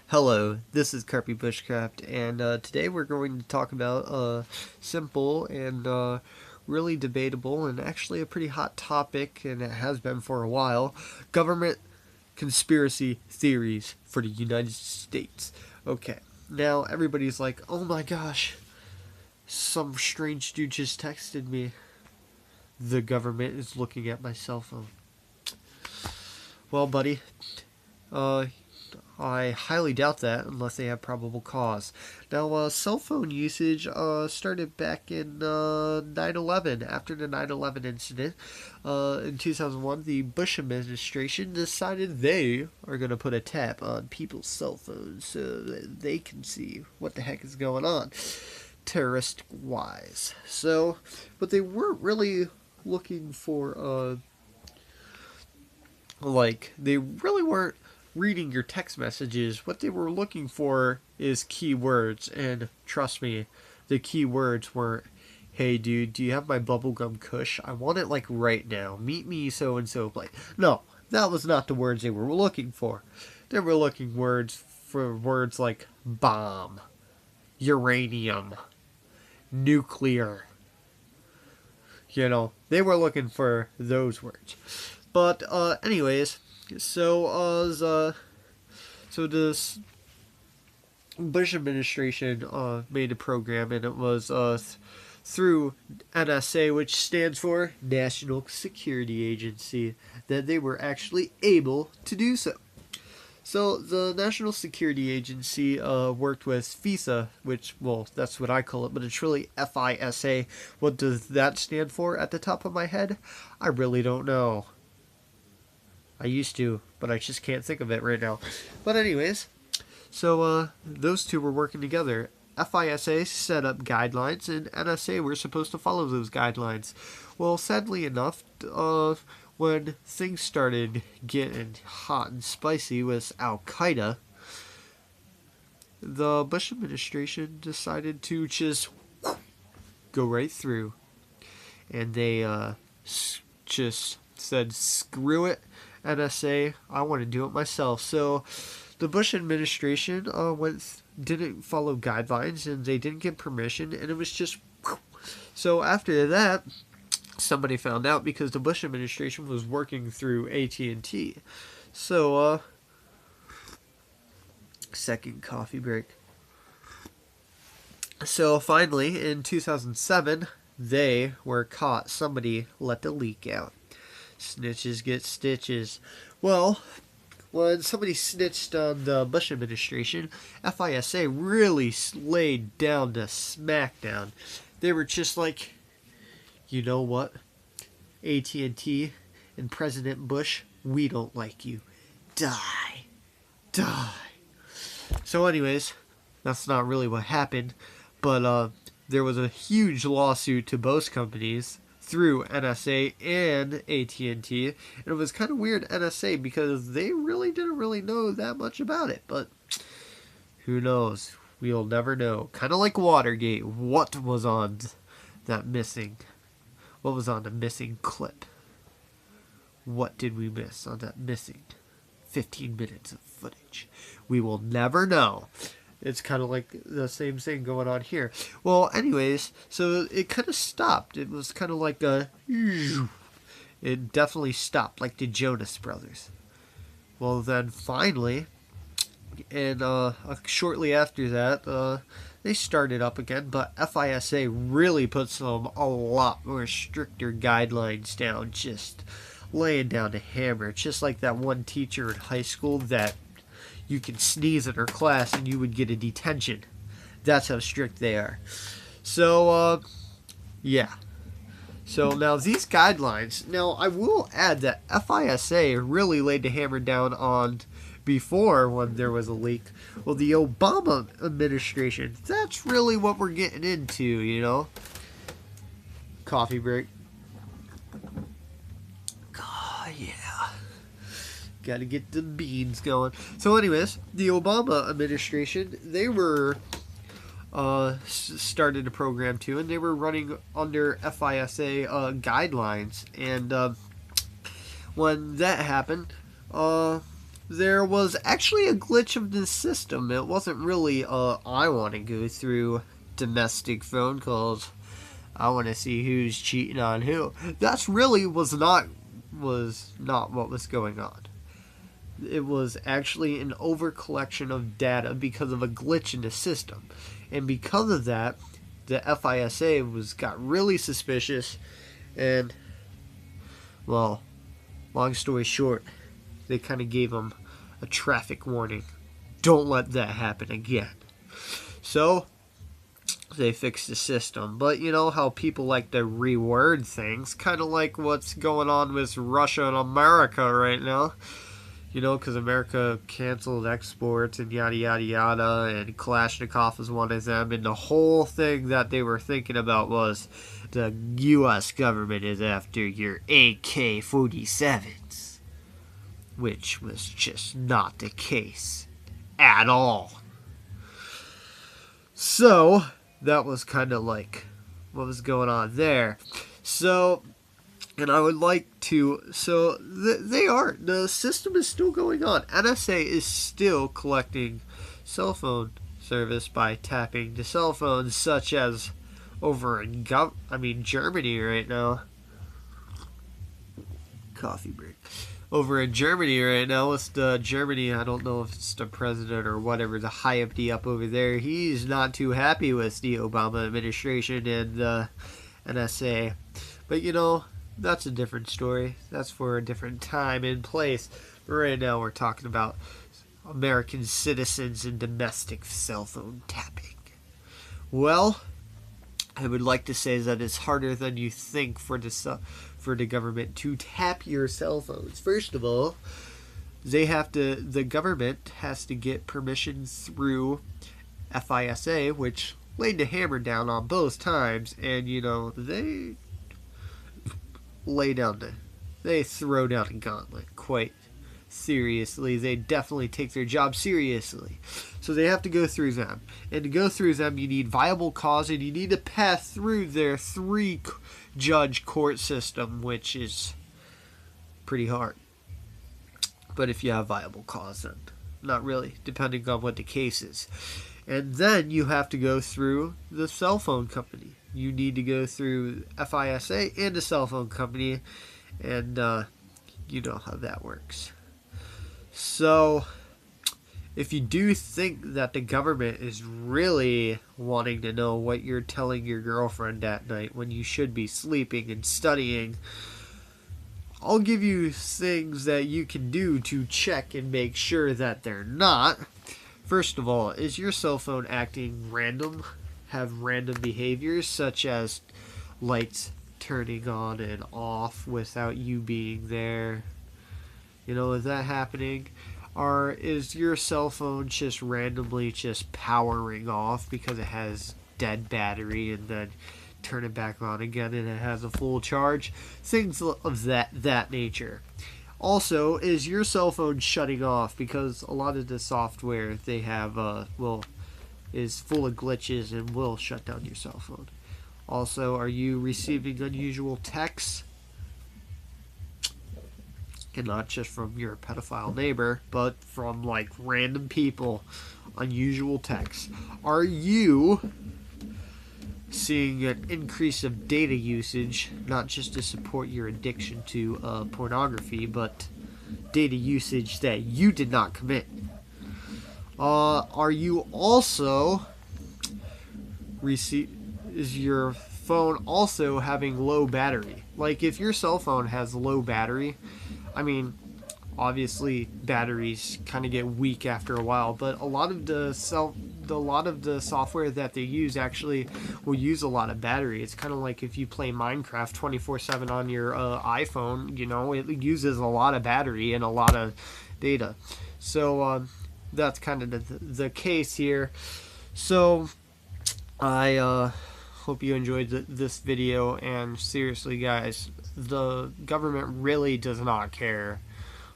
Hello, this is Carpybushcraft, and today we're going to talk about a simple and really debatable and actually a pretty hot topic, and it has been for a while: government conspiracy theories for the United States. Okay, now everybody's like, oh my gosh, some strange dude just texted me. The government is looking at my cell phone. Well, buddy, uh, I highly doubt that unless they have probable cause. Now, cell phone usage started back in 9/11. After the 9/11 incident in 2001, the Bush administration decided they are going to put a tap on people's cell phones so that they can see what the heck is going on, terrorist wise. So, but they weren't really looking for they really weren't reading your text messages. What they were looking for is keywords, and trust me, the keywords weren't, hey dude, do you have my bubblegum kush? I want it like right now. Meet me so and so place. No, that was not the words they were looking for. They were looking for words like bomb, uranium, nuclear. They were looking for those words. But anyways, so this Bush administration made a program, and it was through NSA, which stands for National Security Agency, that they were actually able to do so. So the National Security Agency worked with FISA, which, well, that's what I call it, but it's really FISA. What does that stand for at the top of my head? I really don't know. I used to, but I just can't think of it right now. But anyways, so those two were working together. FISA set up guidelines, and NSA were supposed to follow those guidelines. Well, sadly enough, when things started getting hot and spicy with Al Qaeda, the Bush administration decided to just go right through, and they just said, screw it, NSA, I want to do it myself. So the Bush administration didn't follow guidelines, and they didn't get permission, and it was just. So after that, somebody found out because the Bush administration was working through AT&T. So second coffee break. So finally, in 2007, they were caught. Somebody let the leak out. Snitches get stitches. Well, when somebody snitched on the Bush administration, FISA really laid down the smackdown. They were just like, you know what, AT&T and President Bush, we don't like you. Die. So anyways, that's not really what happened, but there was a huge lawsuit to both companies through NSA and AT&T, and it was kind of weird, NSA, because they really didn't really know that much about it, but who knows? We'll never know. Kind of like Watergate. What was on the missing clip? What did we miss on that missing 15 minutes of footage? We will never know. It's kind of like the same thing going on here. Well, anyways, so it kind of stopped. It was kind of like it definitely stopped, like the Jonas Brothers. Well, then finally, and shortly after that, they started up again, but FISA really put a lot more stricter guidelines down, just laying down the hammer, just like that one teacher in high school that you could sneeze in her class and you would get a detention. That's how strict they are. So, yeah. So now these guidelines, now I will add that FISA really laid the hammer down on before when there was a leak. Well, the Obama administration, that's really what we're getting into, Coffee break. Oh, yeah. Got to get the beans going. So anyways, the Obama administration, they were started a program too, and they were running under FISA guidelines. And when that happened, there was actually a glitch of the system. It wasn't really, I want to go through domestic phone calls. I want to see who's cheating on who. That's really was not what was going on. It was actually an overcollection of data because of a glitch in the system. And because of that, the FISA got really suspicious, and, well, long story short, they kind of gave them a traffic warning. Don't let that happen again. So they fixed the system. But you know how people like to reword things, kind of like what's going on with Russia and America right now. You know, because America canceled exports and yada yada yada, and Kalashnikov is one of them, and the whole thing that they were thinking about was the U.S. government is after your AK-47s, which was just not the case at all. So that was kind of like what was going on there. So, and I would like to, so the system is still going on. NSA is still collecting cell phone service by tapping the cell phones, such as over in Germany right now. Coffee break. Over in Germany right now, it's Germany, I don't know if it's the president or whatever, the high up over there, he's not too happy with the Obama administration and the NSA. But you know, that's a different story. That's for a different time and place. But right now we're talking about American citizens and domestic cell phone tapping. Well, I would like to say that it's harder than you think for the government to tap your cell phones. First of all, the government has to get permission through FISA, which laid the hammer down on both times, and you know, they throw down a gauntlet quite seriously. They definitely take their job seriously. So they have to go through them. And to go through them, you need viable cause, and you need to pass through their 3-judge court system, which is pretty hard. But if you have viable cause, then not really, depending on what the case is. And then you have to go through the cell phone company. You need to go through FISA and the cell phone company, and you know how that works. So, if you do think that the government is really wanting to know what you're telling your girlfriend at night when you should be sleeping and studying, I'll give you things that you can do to check and make sure that they're not. First of all, is your cell phone acting random? Have random behaviors, such as lights turning on and off without you being there? You know, is that happening? Or is your cell phone just randomly just powering off because it has dead battery, and then turn it back on again and it has a full charge? Things of that nature. Also, is your cell phone shutting off? Because a lot of the software they have is full of glitches and will shut down your cell phone. Also, are you receiving unusual texts? And not just from your pedophile neighbor, but from like random people. Unusual texts. Are you seeing an increase of data usage, not just to support your addiction to pornography, but data usage that you did not commit? Are you also is your phone also having low battery? Like, if your cell phone has low battery, I mean, obviously batteries kind of get weak after a while, but a lot of the software that they use actually will use a lot of battery. It's kind of like if you play Minecraft 24/7 on your iPhone, you know, it uses a lot of battery and a lot of data. So that's kind of the case here. So I hope you enjoyed this video, and seriously guys, the government really does not care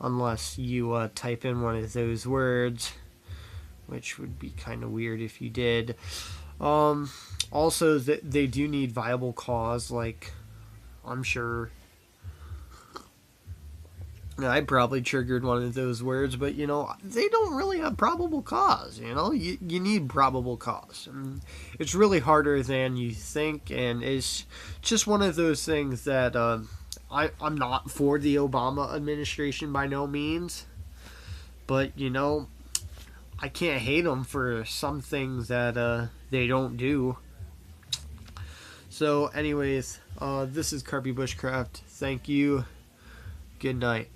unless you type in one of those words, which would be kind of weird if you did. Also, they do need viable cause, like, I'm sure I probably triggered one of those words, but you know, they don't really have probable cause. You know, you need probable cause. And it's really harder than you think, and it's just one of those things that I'm not for the Obama administration by no means, but you know, I can't hate them for some things that they don't do. So, anyways, this is Carpybushcraft. Thank you. Good night.